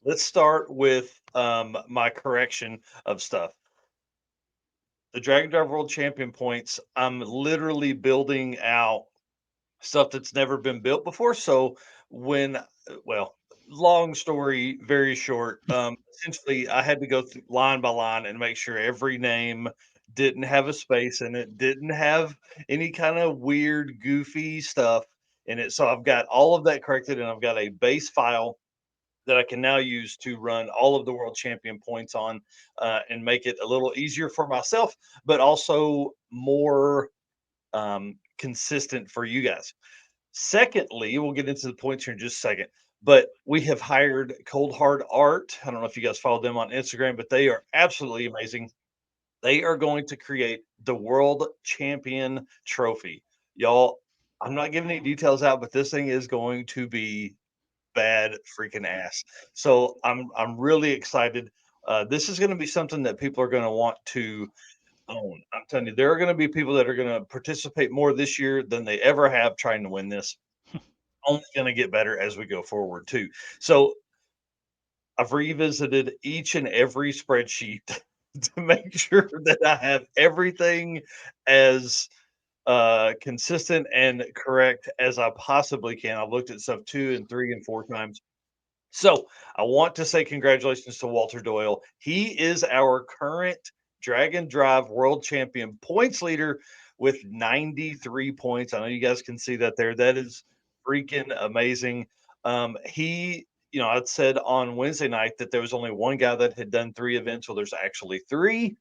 let's start with my correction of stuff. The Dragon Drive World Champion points, I'm literally building out stuff that's never been built before. So when, well, long story, very short. Essentially, I had to go through line by line and make sure every name didn't have a space in it, didn't have any kind of weird, goofy stuff in it. So I've got all of that corrected, and I've got a base file that I can now use to run all of the world champion points on, and make it a little easier for myself, but also more consistent for you guys. Secondly, we'll get into the points here in just a second, but we have hired Cold Hard Art. I don't know if you guys follow them on Instagram, but they are absolutely amazing. They are going to create the world champion trophy. Y'all, I'm not giving any details out, but this thing is going to be bad freaking ass. So I'm really excited. This is going to be something that people are going to want to own. I'm telling you, there are going to be people that are going to participate more this year than they ever have trying to win this. Only going to get better as we go forward too. So I've revisited each and every spreadsheet to make sure that I have everything as consistent and correct as I possibly can. I've looked at stuff 2 and 3 and 4 times. So I want to say congratulations to Walter Doyle. He is our current Dragon Drive World Champion points leader with 93 points. I know you guys can see that there. That is freaking amazing. I'd said on Wednesday night that there was only one guy that had done 3 events. Well, there's actually three.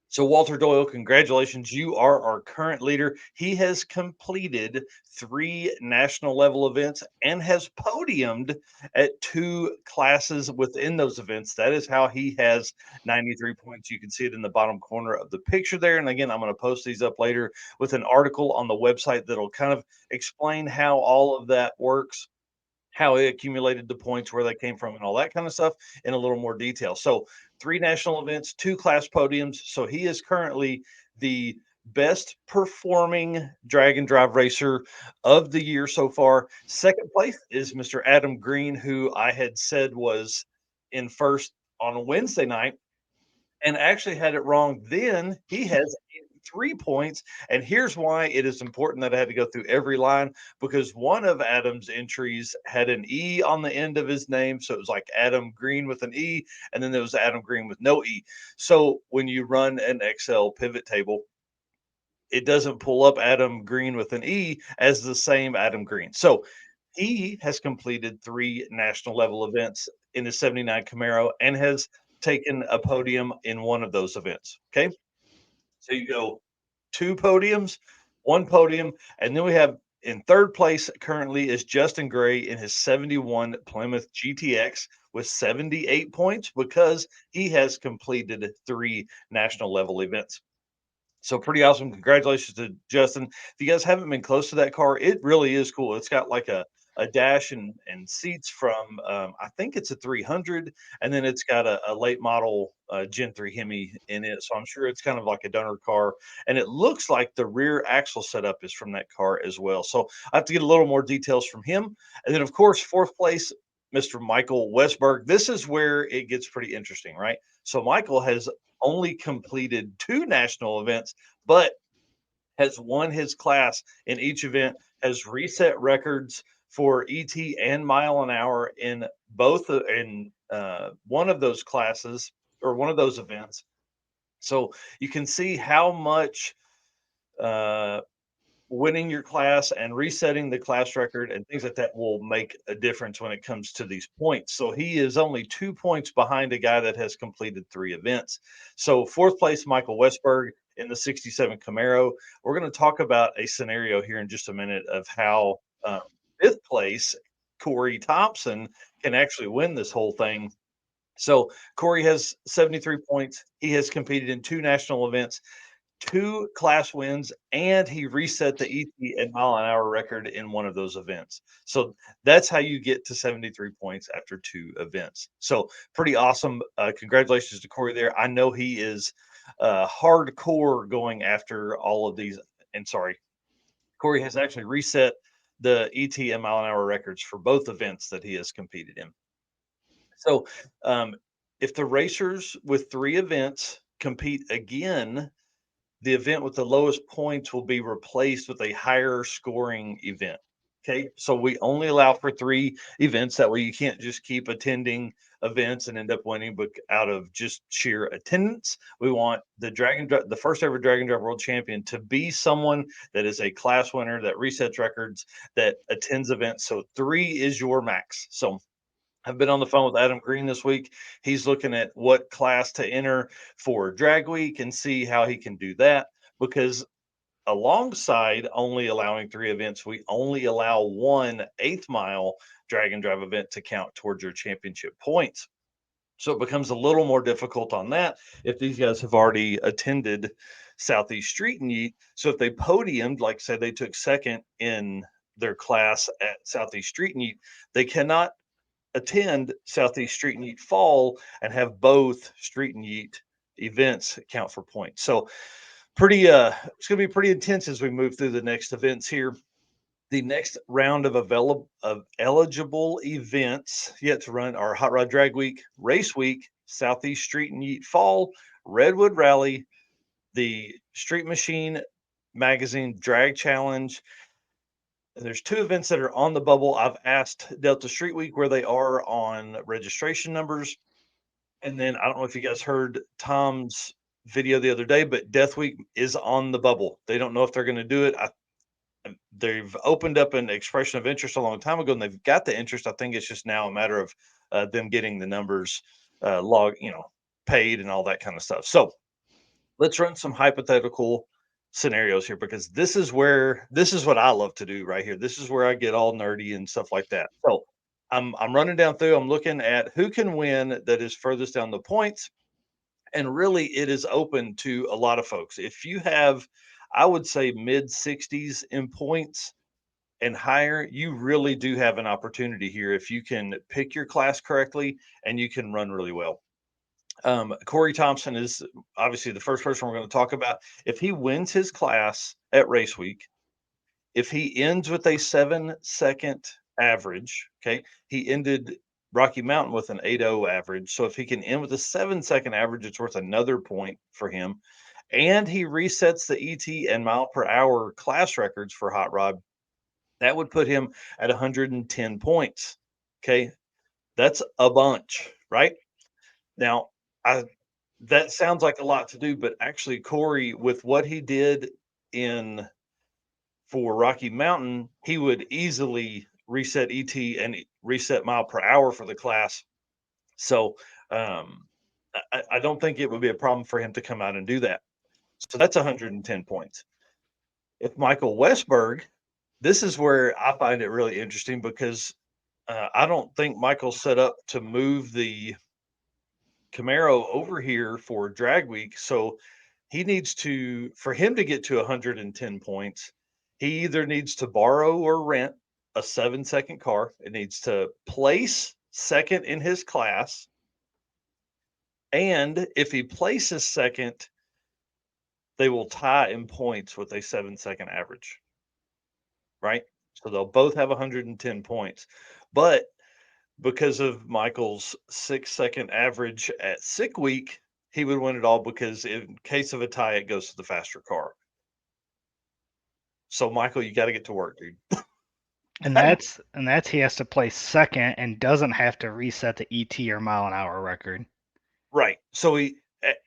So, Walter Doyle, congratulations. You are our current leader. He has completed 3 national level events and has podiumed at 2 classes within those events. That is how he has 93 points. You can see it in the bottom corner of the picture there. And again, I'm going to post these up later with an article on the website that'll kind of explain how all of that works, how he accumulated the points, where they came from, and all that kind of stuff in a little more detail. So, 3 national events, 2 class podiums. So, he is currently the best performing drag and drive racer of the year so far. Second place is Mr. Adam Green, who I had said was in first on Wednesday night and actually had it wrong then. He has 3 points. And here's why it is important that I had to go through every line, because one of Adam's entries had an E on the end of his name. So it was like Adam Green with an E, and then there was Adam Green with no E. So when you run an Excel pivot table, it doesn't pull up Adam Green with an E as the same Adam Green. So he has completed 3 national level events in the 79 Camaro and has taken a podium in one of those events. Okay. So you go 2 podiums, 1 podium, and then we have in third place currently is Justin Gray in his 71 Plymouth GTX with 78 points because he has completed 3 national level events. So pretty awesome. Congratulations to Justin. If you guys haven't been close to that car, it really is cool. It's got like a dash and seats from I think it's a 300, and then it's got a late model Gen 3 Hemi in it. So I'm sure it's kind of like a donor car, and it looks like the rear axle setup is from that car as well. So I have to get a little more details from him, and then of course fourth place, Mr. Michael Westberg. This is where it gets pretty interesting, right? So Michael has only completed 2 national events, but has won his class in each event, has reset records for ET and mile an hour in both in one of those classes or one of those events. So you can see how much uh, winning your class and resetting the class record and things like that will make a difference when it comes to these points. So he is only 2 points behind a guy that has completed 3 events. So fourth place, Michael Westberg in the 67 Camaro. We're going to talk about a scenario here in just a minute of how fifth place, Corey Thompson, can actually win this whole thing. So Corey has 73 points. He has competed in 2 national events, 2 class wins, and he reset the ET and mile an hour record in one of those events. So that's how you get to 73 points after 2 events. So pretty awesome. Congratulations to Corey there. I know he is hardcore going after all of these. And sorry, Corey has actually reset the ET and mile an hour records for both events that he has competed in. So, um, if the racers with 3 events compete again, the event with the lowest points will be replaced with a higher scoring event. Okay, so we only allow for 3 events. That way, you can't just keep attending events and end up winning, but out of just sheer attendance, we want the first ever Dragon Drive World Champion to be someone that is a class winner, that resets records, that attends events. So 3 is your max. So I've been on the phone with Adam Green this week. He's looking at what class to enter for drag week and see how he can do that, because alongside only allowing 3 events, we only allow 1 8 mile drag and drive event to count towards your championship points. So it becomes a little more difficult on that if these guys have already attended Southeast Street and Yeet. So if they podiumed, like say they took second in their class at Southeast Street and Yeet, they cannot attend Southeast Street and Yeet Fall and have both Street and Yeet events count for points. So it's going to be pretty intense as we move through the next events here. The next round of eligible events yet to run are Hot Rod Drag Week, Race Week, Southeast Street and Yeet Fall, Redwood Rally, the Street Machine Magazine Drag Challenge. And there's 2 events that are on the bubble. I've asked Delta Street Week where they are on registration numbers. And then I don't know if you guys heard Tom's video the other day, but Death Week is on the bubble. They don't know if they're going to do it. They've opened up an expression of interest a long time ago, and they've got the interest. I think it's just now a matter of them getting the numbers paid and all that kind of stuff. So let's run some hypothetical scenarios here, because this is what I love to do right here. This is where I get all nerdy and stuff like that. So I'm running down through. I'm looking at who can win that is furthest down the points, and really it is open to a lot of folks. If you have, I would say, mid 60s in points and higher, you really do have an opportunity here if you can pick your class correctly and you can run really well. Corey Thompson is obviously the first person we're going to talk about. If he wins his class at race week, if he ends with a 7-second average, okay, he ended Rocky Mountain with an 8.0 average. So if he can end with a 7-second average, it's worth another point for him. And he resets the ET and mile per hour class records for Hot Rod. That would put him at 110 points. Okay. That's a bunch, right? Now, I that sounds like a lot to do, but actually, Corey, with what he did in for Rocky Mountain, he would easily reset ET and reset mile per hour for the class. So I don't think it would be a problem for him to come out and do that. So that's 110 points. If Michael Westberg, this is where I find it really interesting, because I don't think Michael's set up to move the Camaro over here for drag week. So for him to get to 110 points, he either needs to borrow or rent a 7-second car. It needs to place second in his class. And if he places second, they will tie in points with a 7-second average, right? So they'll both have 110 points. But because of Michael's 6-second average at sick week, he would win it all, because in case of a tie, it goes to the faster car. So Michael, you got to get to work, dude. And that's he has to play second and doesn't have to reset the ET or mile an hour record. Right. So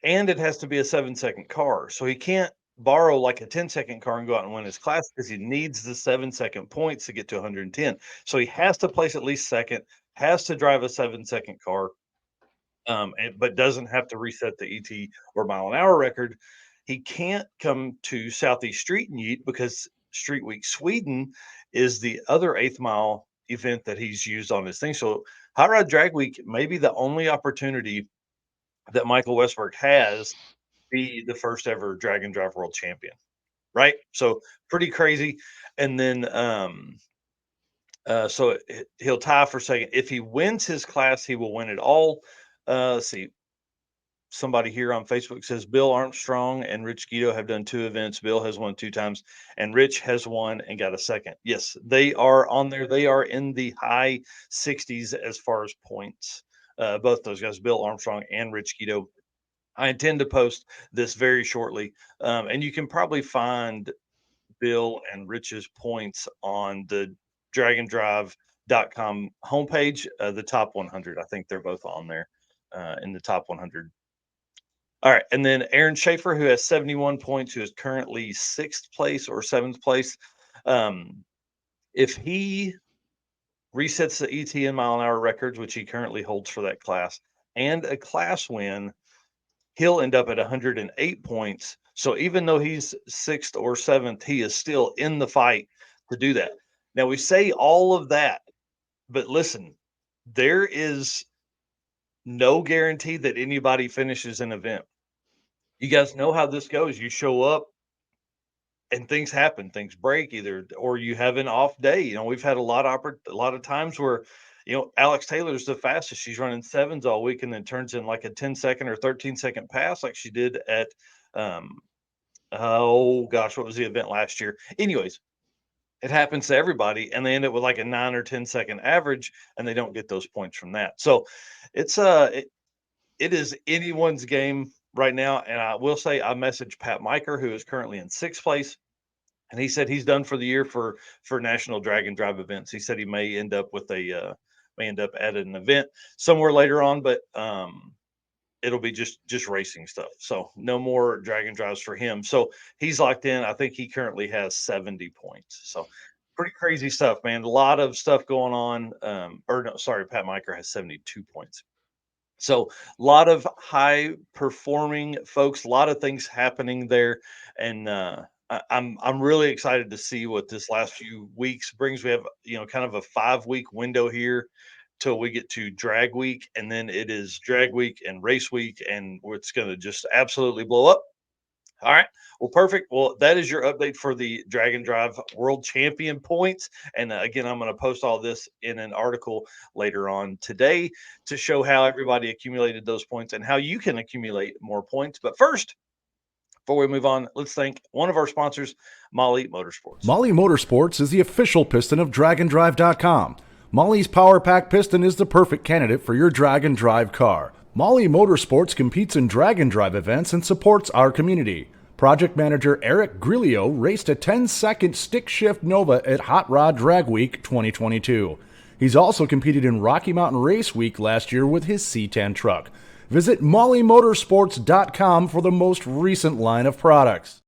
and it has to be a 7-second car. So he can't borrow like a 10-second car and go out and win his class, because he needs the 7-second points to get to 110. So he has to place at least second, has to drive a 7-second car, but doesn't have to reset the ET or mile an hour record. He can't come to Southeast Street and Yeet, because Street Week Sweden is the other 8th mile event that he's used on his thing. So Hot Rod Drag Week may be the only opportunity that Michael Westberg has be the first ever Drag and Drive World Champion, right? So pretty crazy. And then so he'll tie for second. If he wins his class, he will win it all. Let's see. Somebody here on Facebook says Bill Armstrong and Rich Guido have done 2 events. Bill has won 2 times, and Rich has won and got a second. Yes, they are on there. They are in the high 60s as far as points. both those guys, Bill Armstrong and Rich Keto. I intend to post this very shortly, and you can probably find Bill and Rich's points on the dragondrive.com homepage, the top 100. I think they're both on there in the top 100. All right. And then Aaron Schaefer, who has 71 points, who is currently sixth place or seventh place. If he resets the ET in mile an hour records, which he currently holds for that class, and a class win, he'll end up at 108 points. So even though he's sixth or seventh, he is still in the fight to do that. Now, we say all of that, but listen, there is no guarantee that anybody finishes an event. You guys know how this goes. You show up and things happen, things break either, or you have an off day. You know, we've had a lot of times where, Alex Taylor's the fastest. She's running sevens all week and then turns in like a 10-second or 13-second pass like she did at, oh gosh, what was the event last year? Anyways, it happens to everybody and they end up with like a 9 or 10-second average and they don't get those points from that. So it's, it is anyone's game right now. And I will say I messaged Pat Miker, who is currently in sixth place. And he said he's done for the year for National Drag and Drive events. He said he may end up with may end up at an event somewhere later on, but it'll be just racing stuff. So no more drag and drives for him. So he's locked in. I think he currently has 70 points. So pretty crazy stuff, man. A lot of stuff going on. Or no, sorry, Pat Miker has 72 points. So a lot of high performing folks, a lot of things happening there. And I'm really excited to see what this last few weeks brings. We have, kind of a 5-week window here till we get to drag week, and then it is drag week and race week, and it's going to just absolutely blow up. All right. Well, perfect. Well, that is your update for the Drag and Drive World Champion points. And again, I'm going to post all this in an article later on today to show how everybody accumulated those points and how you can accumulate more points. But first, before we move on, let's thank one of our sponsors, Molly Motorsports. Molly Motorsports is the official piston of dragondrive.com. Molly's Power Pack piston is the perfect candidate for your drag and drive car. Molly Motorsports competes in drag and drive events and supports our community. Project manager Eric Grillo raced a 10-second stick shift Nova at Hot Rod Drag Week 2022. He's also competed in Rocky Mountain Race Week last year with his C10 truck. Visit mollymotorsports.com for the most recent line of products.